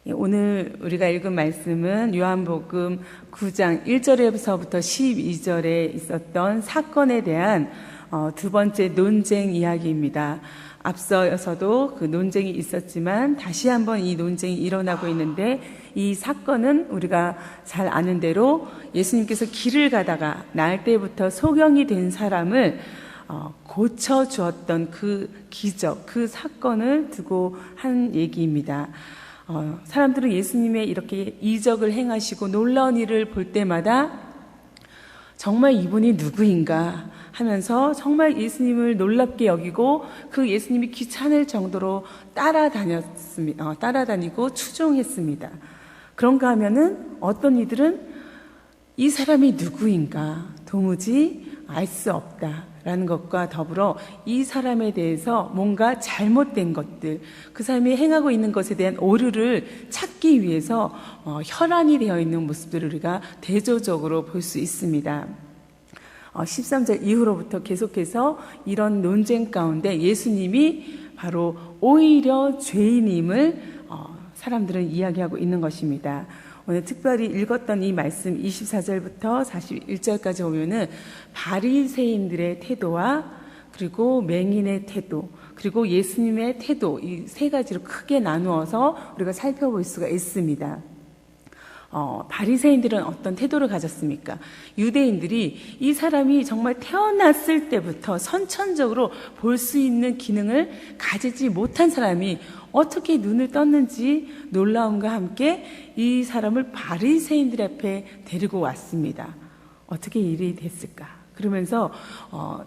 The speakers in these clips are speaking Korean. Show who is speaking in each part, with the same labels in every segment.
Speaker 1: 오늘 우리가 읽은 말씀은 요한복음 9장 1절에서부터 12절에 있었던 사건에 대한 두 번째 논쟁 이야기입니다. 앞서서도 그 논쟁이 있었지만 다시 한번 이 논쟁이 일어나고 있는데, 이 사건은 우리가 잘 아는 대로 예수님께서 길을 가다가 날 때부터 소경이 된 사람을 고쳐주었던 그 기적, 그 사건을 두고 한 얘기입니다. 사람들은 예수님의 이렇게 이적을 행하시고 놀라운 일을 볼 때마다 정말 이분이 누구인가 하면서 정말 예수님을 놀랍게 여기고 그 예수님이 귀찮을 정도로 따라다니고 추종했습니다. 그런가 하면은 어떤 이들은 이 사람이 누구인가 도무지 알 수 없다라는 것과 더불어 이 사람에 대해서 뭔가 잘못된 것들, 그 사람이 행하고 있는 것에 대한 오류를 찾기 위해서 혈안이 되어 있는 모습들을 우리가 대조적으로 볼 수 있습니다. 13절 이후로부터 계속해서 이런 논쟁 가운데 예수님이 바로 오히려 죄인임을 사람들은 이야기하고 있는 것입니다. 오늘 특별히 읽었던 이 말씀 24절부터 41절까지 보면은 바리새인들의 태도와 그리고 맹인의 태도, 그리고 예수님의 태도, 이 세 가지로 크게 나누어서 우리가 살펴볼 수가 있습니다. 바리새인들은 어떤 태도를 가졌습니까? 유대인들이 이 사람이 정말 태어났을 때부터 선천적으로 볼 수 있는 기능을 가지지 못한 사람이 어떻게 눈을 떴는지 놀라움과 함께 이 사람을 바리새인들 앞에 데리고 왔습니다. 어떻게 일이 됐을까? 그러면서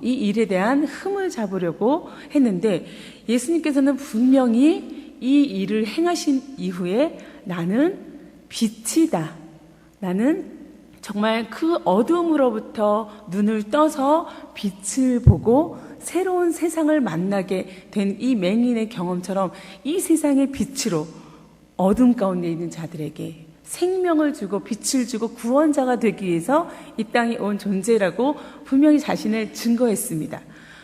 Speaker 1: 이 일에 대한 흠을 잡으려고 했는데, 예수님께서는 분명히 이 일을 행하신 이후에 나는 빛이다, 나는 정말 그 어둠으로부터 눈을 떠서 빛을 보고 새로운 세상을 만나게 된 이 맹인의 경험처럼 이 세상의 빛으로 어둠 가운데 있는 자들에게 생명을 주고 빛을 주고 구원자가 되기 위해서 이 땅에 온 존재라고 분명히 자신을 증거했습니다.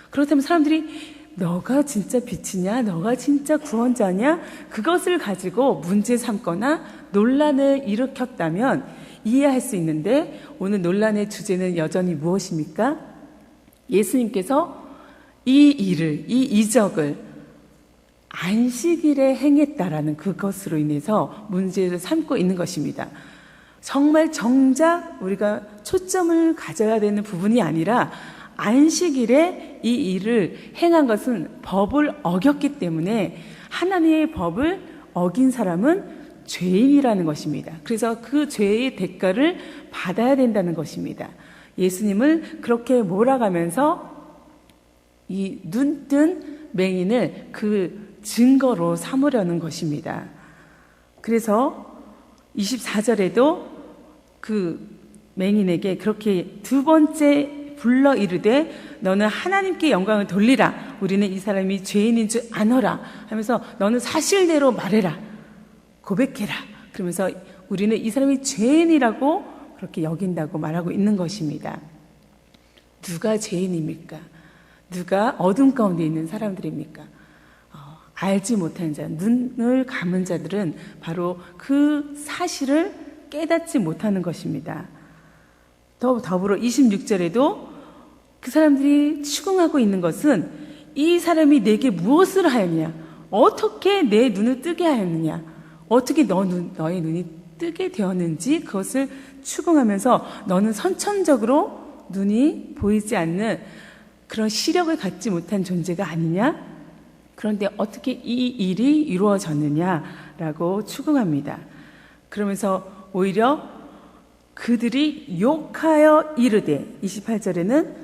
Speaker 1: 그렇다면 사람들이 너가 진짜 빛이냐, 너가 진짜 구원자냐, 그것을 가지고 문제 삼거나 논란을 일으켰다면 이해할 수 있는데, 오늘 논란의 주제는 여전히 무엇입니까? 예수님께서 이 일을, 이 이적을 안식일에 행했다라는 그것으로 인해서 문제를 삼고 있는 것입니다. 정말 정작 우리가 초점을 가져야 되는 부분이 아니라 안식일에 이 일을 행한 것은 법을 어겼기 때문에 하나님의 법을 어긴 사람은 죄인이라는 것입니다. 그래서 그 죄의 대가를 받아야 된다는 것입니다. 예수님을 그렇게 몰아가면서 이 눈뜬 맹인을 그 증거로 삼으려는 것입니다. 그래서 24절에도 그 맹인에게 그렇게 두 번째 불러 이르되 너는 하나님께 영광을 돌리라, 우리는 이 사람이 죄인인 줄 아노라 하면서 너는 사실대로 말해라, 고백해라, 그러면서 우리는 이 사람이 죄인이라고 그렇게 여긴다고 말하고 있는 것입니다. 누가 죄인입니까? 누가 어둠 가운데 있는 사람들입니까? 알지 못한 자, 눈을 감은 자들은 바로 그 사실을 깨닫지 못하는 것입니다. 더불어 26절에도 그 사람들이 추궁하고 있는 것은 이 사람이 내게 무엇을 하였느냐, 어떻게 내 눈을 뜨게 하였느냐, 어떻게 너의 눈이 뜨게 되었는지 그것을 추궁하면서 너는 선천적으로 눈이 보이지 않는 그런 시력을 갖지 못한 존재가 아니냐? 그런데 어떻게 이 일이 이루어졌느냐라고 추궁합니다. 그러면서 오히려 그들이 욕하여 이르되, 28절에는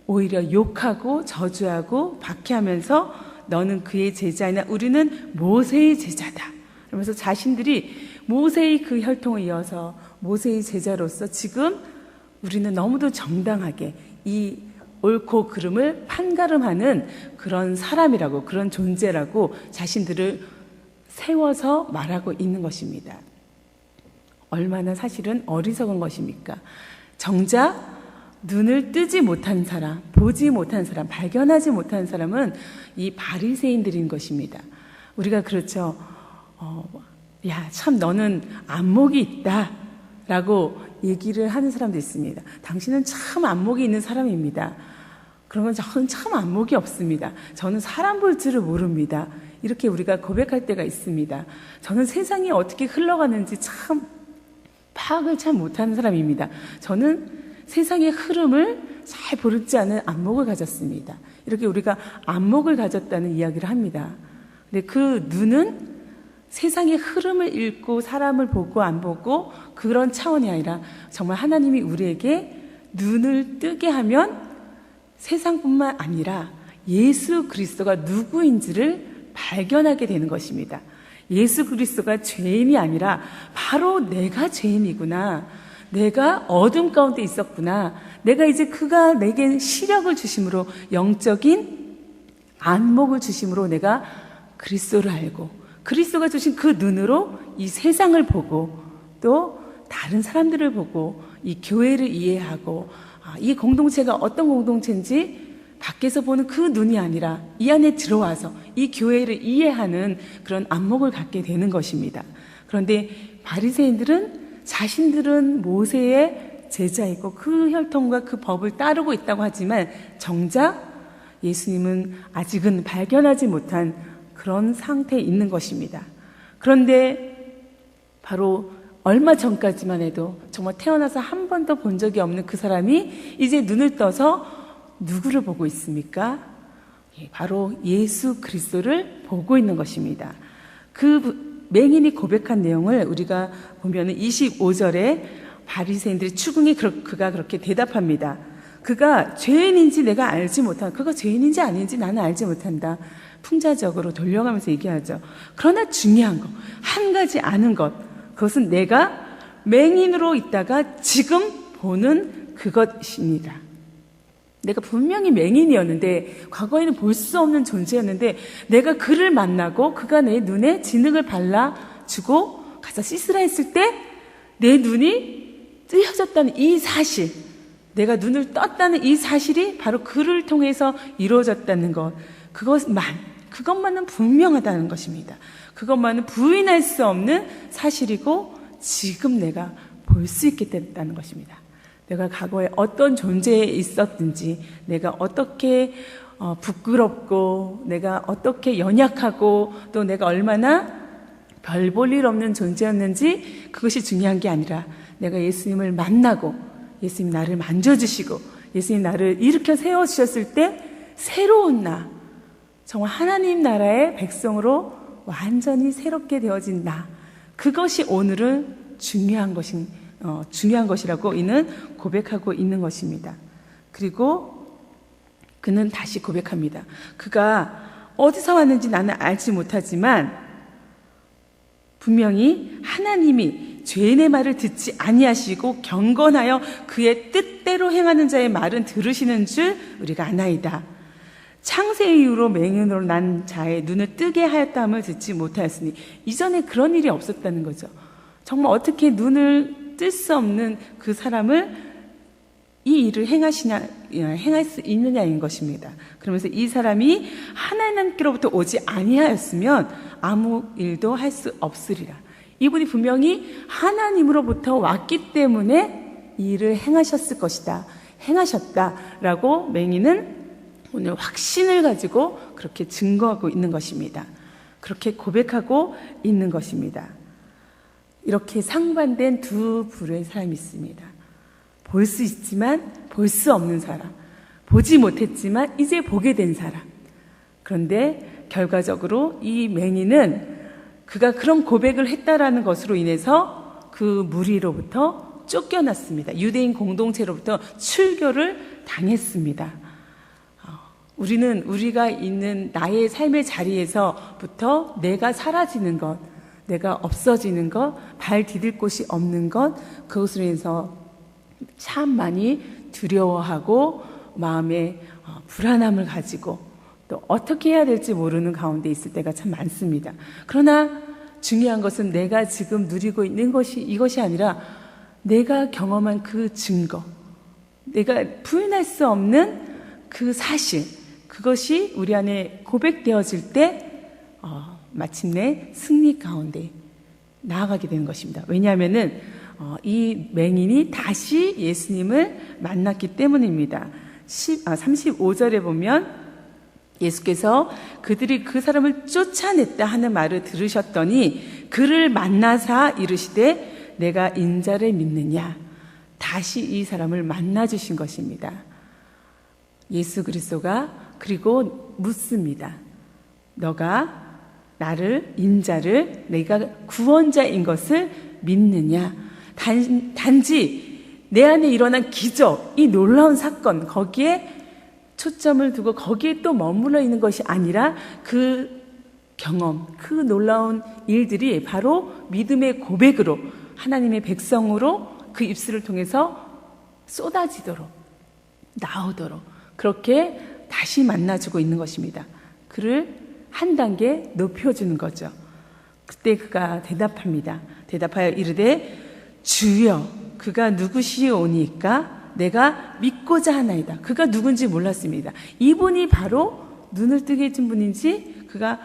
Speaker 1: 오히려 욕하고 저주하고 박해하면서 너는 그의 제자이나 우리는 모세의 제자다, 그러면서 자신들이 모세의 그 혈통을 이어서 모세의 제자로서 지금 우리는 너무도 정당하게 이 옳고 그름을 판가름하는 그런 사람이라고, 그런 존재라고 자신들을 세워서 말하고 있는 것입니다. 얼마나 사실은 어리석은 것입니까? 정작 눈을 뜨지 못한 사람, 보지 못한 사람, 발견하지 못한 사람은 이 바리새인들인 것입니다. 우리가 그렇죠. 야, 참 너는 안목이 있다 라고 얘기를 하는 사람도 있습니다. 당신은 참 안목이 있는 사람입니다. 그러면 저는 참 안목이 없습니다. 저는 사람 볼 줄을 모릅니다. 이렇게 우리가 고백할 때가 있습니다. 저는 세상이 어떻게 흘러가는지 참 파악을 참 못하는 사람입니다. 저는 세상의 흐름을 잘 보지 않은 안목을 가졌습니다. 이렇게 우리가 안목을 가졌다는 이야기를 합니다. 근데 그 눈은 세상의 흐름을 읽고 사람을 보고 안 보고 그런 차원이 아니라 정말 하나님이 우리에게 눈을 뜨게 하면 세상뿐만 아니라 예수 그리스도가 누구인지를 발견하게 되는 것입니다. 예수 그리스도가 죄인이 아니라 바로 내가 죄인이구나. 내가 어둠 가운데 있었구나. 내가 이제 그가 내게 시력을 주심으로 영적인 안목을 주심으로 내가 그리스도를 알고 그리스도가 주신 그 눈으로 이 세상을 보고 또 다른 사람들을 보고 이 교회를 이해하고 이 공동체가 어떤 공동체인지 밖에서 보는 그 눈이 아니라 이 안에 들어와서 이 교회를 이해하는 그런 안목을 갖게 되는 것입니다. 그런데 바리새인들은 자신들은 모세의 제자이고 그 혈통과 그 법을 따르고 있다고 하지만 정작 예수님은 아직은 발견하지 못한 그런 상태에 있는 것입니다. 그런데 바로 얼마 전까지만 해도 정말 태어나서 한 번도 본 적이 없는 그 사람이 이제 눈을 떠서 누구를 보고 있습니까? 바로 예수 그리스도를 보고 있는 것입니다. 그 맹인이 고백한 내용을 우리가 보면 25절에 바리새인들의 추궁이 그가 그렇게 대답합니다. 그가 죄인인지 내가 알지 못한다. 그가 죄인인지 아닌지 나는 알지 못한다. 풍자적으로 돌려가면서 얘기하죠. 그러나 중요한 것, 한 가지 아는 것, 그것은 내가 맹인으로 있다가 지금 보는 그것입니다. 내가 분명히 맹인이었는데 과거에는 볼 수 없는 존재였는데 내가 그를 만나고 그가 내 눈에 진흙을 발라주고 가서 씻으라 했을 때 내 눈이 뜨여졌다는 이 사실, 내가 눈을 떴다는 이 사실이 바로 그를 통해서 이루어졌다는 것, 그것만은 분명하다는 것입니다. 그것만은 부인할 수 없는 사실이고 지금 내가 볼 수 있게 됐다는 것입니다. 내가 과거에 어떤 존재에 있었든지, 내가 어떻게 부끄럽고, 내가 어떻게 연약하고, 또 내가 얼마나 별 볼 일 없는 존재였는지 그것이 중요한 게 아니라 내가 예수님을 만나고 예수님 나를 만져주시고 예수님 나를 일으켜 세워주셨을 때 새로운 나, 정말 하나님 나라의 백성으로 완전히 새롭게 되어진 나, 그것이 오늘은 중요한 것이라고 이는 고백하고 있는 것입니다. 그리고 그는 다시 고백합니다. 그가 어디서 왔는지 나는 알지 못하지만 분명히 하나님이 죄인의 말을 듣지 아니하시고 경건하여 그의 뜻대로 행하는 자의 말은 들으시는 줄 우리가 아나이다. 창세 이후로 맹인으로 난 자의 눈을 뜨게 하였다함을 듣지 못하였으니, 이전에 그런 일이 없었다는 거죠. 정말 어떻게 눈을 뜰 수 없는 그 사람을 이 일을 행할 수 있느냐인 것입니다. 그러면서 이 사람이 하나님께로부터 오지 아니하였으면 아무 일도 할 수 없으리라. 이분이 분명히 하나님으로부터 왔기 때문에 이 일을 행하셨을 것이다. 행하셨다라고 맹인은 오늘 확신을 가지고 그렇게 증거하고 있는 것입니다. 그렇게 고백하고 있는 것입니다. 이렇게 상반된 두 부류의 사람이 있습니다. 볼 수 있지만 볼 수 없는 사람, 보지 못했지만 이제 보게 된 사람. 그런데 결과적으로 이 맹인은 그가 그런 고백을 했다라는 것으로 인해서 그 무리로부터 쫓겨났습니다. 유대인 공동체로부터 출교를 당했습니다. 우리는 우리가 있는 나의 삶의 자리에서부터 내가 사라지는 것, 내가 없어지는 것, 발 디딜 곳이 없는 것, 그것으로 인해서 참 많이 두려워하고 마음에 불안함을 가지고 또 어떻게 해야 될지 모르는 가운데 있을 때가 참 많습니다. 그러나 중요한 것은 내가 지금 누리고 있는 것이 이것이 아니라 내가 경험한 그 증거, 내가 부인할 수 없는 그 사실, 그것이 우리 안에 고백되어질 때 마침내 승리 가운데 나아가게 되는 것입니다. 왜냐하면은 이 맹인이 다시 예수님을 만났기 때문입니다. 35절에 보면 예수께서 그들이 그 사람을 쫓아냈다 하는 말을 들으셨더니 그를 만나사 이르시되 내가 인자를 믿느냐. 다시 이 사람을 만나 주신 것입니다. 예수 그리스도가 그리고 묻습니다. 너가 나를 인자를 내가 구원자인 것을 믿느냐. 단지 내 안에 일어난 기적, 이 놀라운 사건, 거기에 초점을 두고 거기에 또 머물러 있는 것이 아니라 그 경험, 그 놀라운 일들이 바로 믿음의 고백으로 하나님의 백성으로 그 입술을 통해서 쏟아지도록 나오도록 그렇게 다시 만나주고 있는 것입니다. 그를 한 단계 높여주는 거죠. 그때 그가 대답합니다. 대답하여 이르되 주여 그가 누구시오니까 내가 믿고자 하나이다. 그가 누군지 몰랐습니다. 이분이 바로 눈을 뜨게 해준 분인지 그가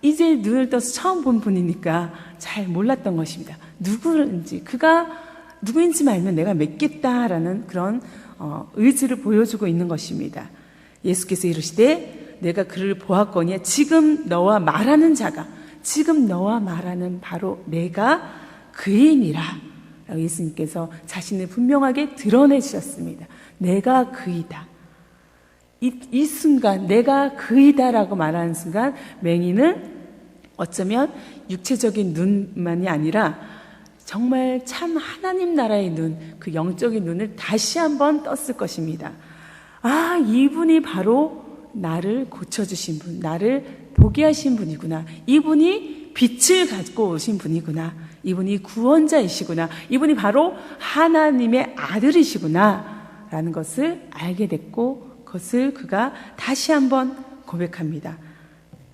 Speaker 1: 이제 눈을 떠서 처음 본 분이니까 잘 몰랐던 것입니다. 누구인지 그가 누구인지 알면 내가 믿겠다라는 그런 의지를 보여주고 있는 것입니다. 예수께서 이르시되 내가 그를 보았거니와 지금 너와 말하는 자가 지금 너와 말하는 바로 내가 그이니라. 예수님께서 자신을 분명하게 드러내 주셨습니다. 내가 그이다. 이 순간 내가 그이다라고 말하는 순간 맹인은 어쩌면 육체적인 눈만이 아니라 정말 참 하나님 나라의 눈, 그 영적인 눈을 다시 한번 떴을 것입니다. 아, 이분이 바로 나를 고쳐주신 분, 나를 보게 하신 분이구나. 이분이 빛을 가지고 오신 분이구나. 이분이 구원자이시구나. 이분이 바로 하나님의 아들이시구나. 라는 것을 알게 됐고 그것을 그가 다시 한번 고백합니다.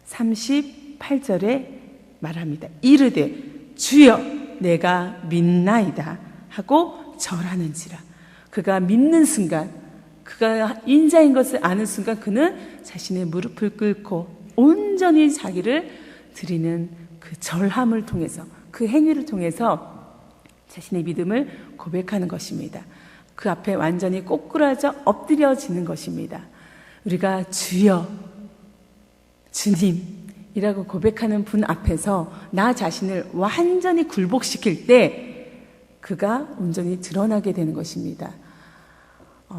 Speaker 1: 38절에 말합니다. 이르되 주여 내가 믿나이다 하고 절하는지라. 그가 믿는 순간 그가 인자인 것을 아는 순간 그는 자신의 무릎을 꿇고 온전히 자기를 드리는 그 절함을 통해서 그 행위를 통해서 자신의 믿음을 고백하는 것입니다. 그 앞에 완전히 꼬꾸라져 엎드려지는 것입니다. 우리가 주여, 주님이라고 고백하는 분 앞에서 나 자신을 완전히 굴복시킬 때 그가 온전히 드러나게 되는 것입니다.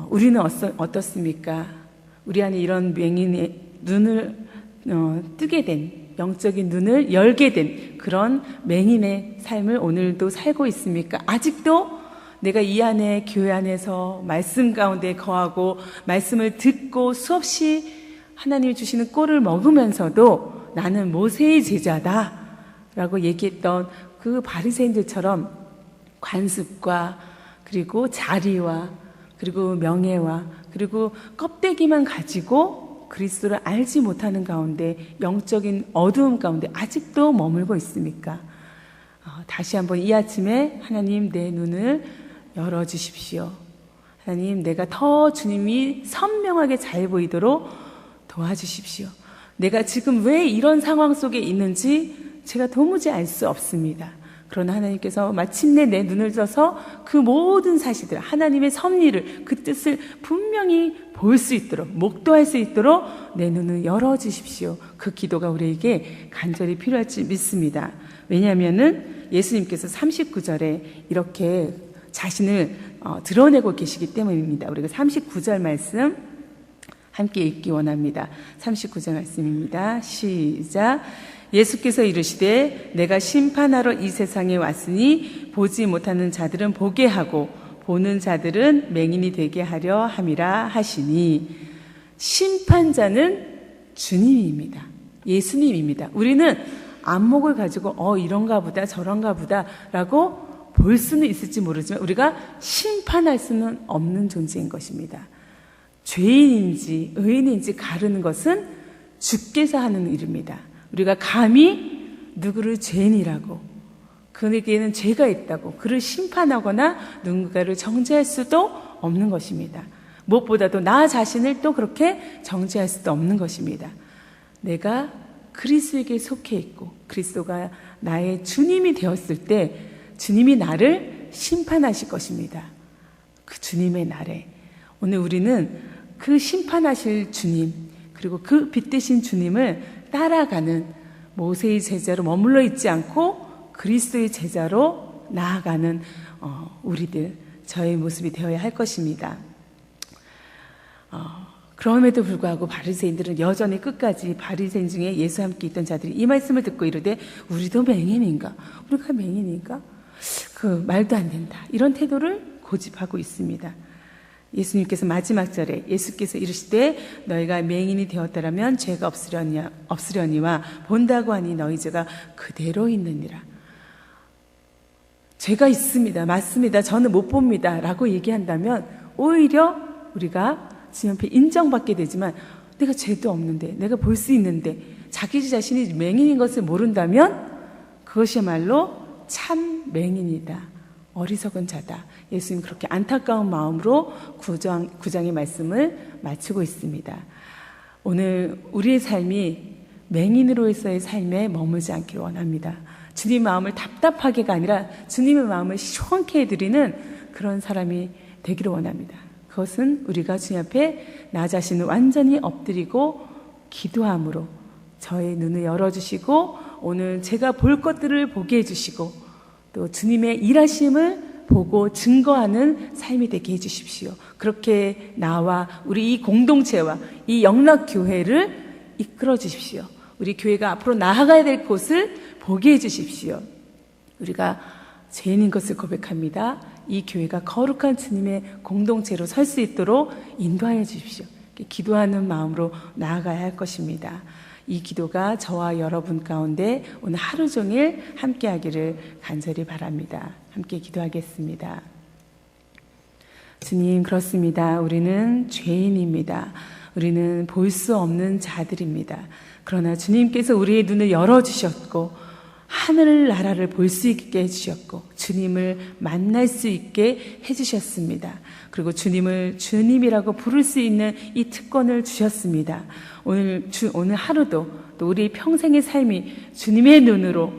Speaker 1: 우리는 어떻습니까? 우리 안에 이런 맹인의 눈을 뜨게 된, 영적인 눈을 열게 된 그런 맹인의 삶을 오늘도 살고 있습니까? 아직도 내가 이 안에 교회 안에서 말씀 가운데 거하고 말씀을 듣고 수없이 하나님이 주시는 꼴을 먹으면서도 나는 모세의 제자다 라고 얘기했던 그 바리새인들처럼 관습과 그리고 자리와 그리고 명예와 그리고 껍데기만 가지고 그리스도를 알지 못하는 가운데 영적인 어두움 가운데 아직도 머물고 있습니까? 다시 한번 이 아침에 하나님 내 눈을 열어주십시오. 하나님 내가 더 주님이 선명하게 잘 보이도록 도와주십시오. 내가 지금 왜 이런 상황 속에 있는지 제가 도무지 알 수 없습니다. 그러나 하나님께서 마침내 내 눈을 떠서 그 모든 사실들, 하나님의 섭리를, 그 뜻을 분명히 볼 수 있도록, 목도할 수 있도록 내 눈을 열어주십시오. 그 기도가 우리에게 간절히 필요할 줄 믿습니다. 왜냐하면은 예수님께서 39절에 이렇게 자신을 드러내고 계시기 때문입니다. 우리가 39절 말씀 함께 읽기 원합니다. 39절 말씀입니다. 시작. 예수께서 이르시되 내가 심판하러 이 세상에 왔으니 보지 못하는 자들은 보게 하고 보는 자들은 맹인이 되게 하려 함이라 하시니 심판자는 주님입니다. 예수님입니다. 우리는 안목을 가지고 이런가 보다 저런가 보다 라고 볼 수는 있을지 모르지만 우리가 심판할 수는 없는 존재인 것입니다. 죄인인지 의인인지 가르는 것은 주께서 하는 일입니다. 우리가 감히 누구를 죄인이라고 그에게는 죄가 있다고 그를 심판하거나 누군가를 정죄할 수도 없는 것입니다. 무엇보다도 나 자신을 또 그렇게 정죄할 수도 없는 것입니다. 내가 그리스도에게 속해 있고 그리스도가 나의 주님이 되었을 때 주님이 나를 심판하실 것입니다. 그 주님의 날에 오늘 우리는 그 심판하실 주님 그리고 그 빛되신 주님을 따라가는 모세의 제자로 머물러 있지 않고 그리스도의 제자로 나아가는 우리들 저의 모습이 되어야 할 것입니다. 그럼에도 불구하고 바리새인들은 여전히 끝까지 바리새인 중에 예수와 함께 있던 자들이 이 말씀을 듣고 이르되 우리도 맹인인가? 우리가 맹인인가? 그 말도 안 된다. 이런 태도를 고집하고 있습니다. 예수님께서 마지막 절에 예수께서 이르시되 너희가 맹인이 되었더라면 죄가 없으려니와 본다고 하니 너희 죄가 그대로 있느니라. 죄가 있습니다. 맞습니다. 저는 못 봅니다. 라고 얘기한다면 오히려 우리가 주님 앞에 인정받게 되지만 내가 죄도 없는데 내가 볼 수 있는데 자기 자신이 맹인인 것을 모른다면 그것이야말로 참 맹인이다. 어리석은 자다. 예수님 그렇게 안타까운 마음으로 9장의 말씀을 마치고 있습니다. 오늘 우리의 삶이 맹인으로서의 삶에 머물지 않기를 원합니다. 주님 마음을 답답하게가 아니라 주님의 마음을 시원케 해드리는 그런 사람이 되기를 원합니다. 그것은 우리가 주님 앞에 나 자신을 완전히 엎드리고 기도함으로 저의 눈을 열어주시고 오늘 제가 볼 것들을 보게 해주시고 또 주님의 일하심을 보고 증거하는 삶이 되게 해주십시오. 그렇게 나와 우리 이 공동체와 이 영락교회를 이끌어 주십시오. 우리 교회가 앞으로 나아가야 될 곳을 보게 해주십시오. 우리가 죄인인 것을 고백합니다. 이 교회가 거룩한 주님의 공동체로 설 수 있도록 인도하여 주십시오. 기도하는 마음으로 나아가야 할 것입니다. 이 기도가 저와 여러분 가운데 오늘 하루 종일 함께 하기를 간절히 바랍니다. 함께 기도하겠습니다. 주님, 그렇습니다. 우리는 죄인입니다. 우리는 볼 수 없는 자들입니다. 그러나 주님께서 우리의 눈을 열어주셨고 하늘나라를 볼 수 있게 해주셨고 주님을 만날 수 있게 해주셨습니다. 그리고 주님을 주님이라고 부를 수 있는 이 특권을 주셨습니다. 오늘 하루도 또 우리 평생의 삶이 주님의 눈으로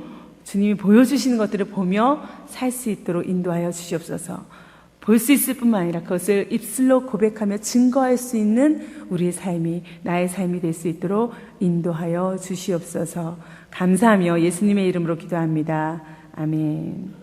Speaker 1: 주님이 보여주시는 것들을 보며 살 수 있도록 인도하여 주시옵소서. 볼 수 있을 뿐만 아니라 그것을 입술로 고백하며 증거할 수 있는 우리의 삶이 나의 삶이 될 수 있도록 인도하여 주시옵소서. 감사하며 예수님의 이름으로 기도합니다. 아멘.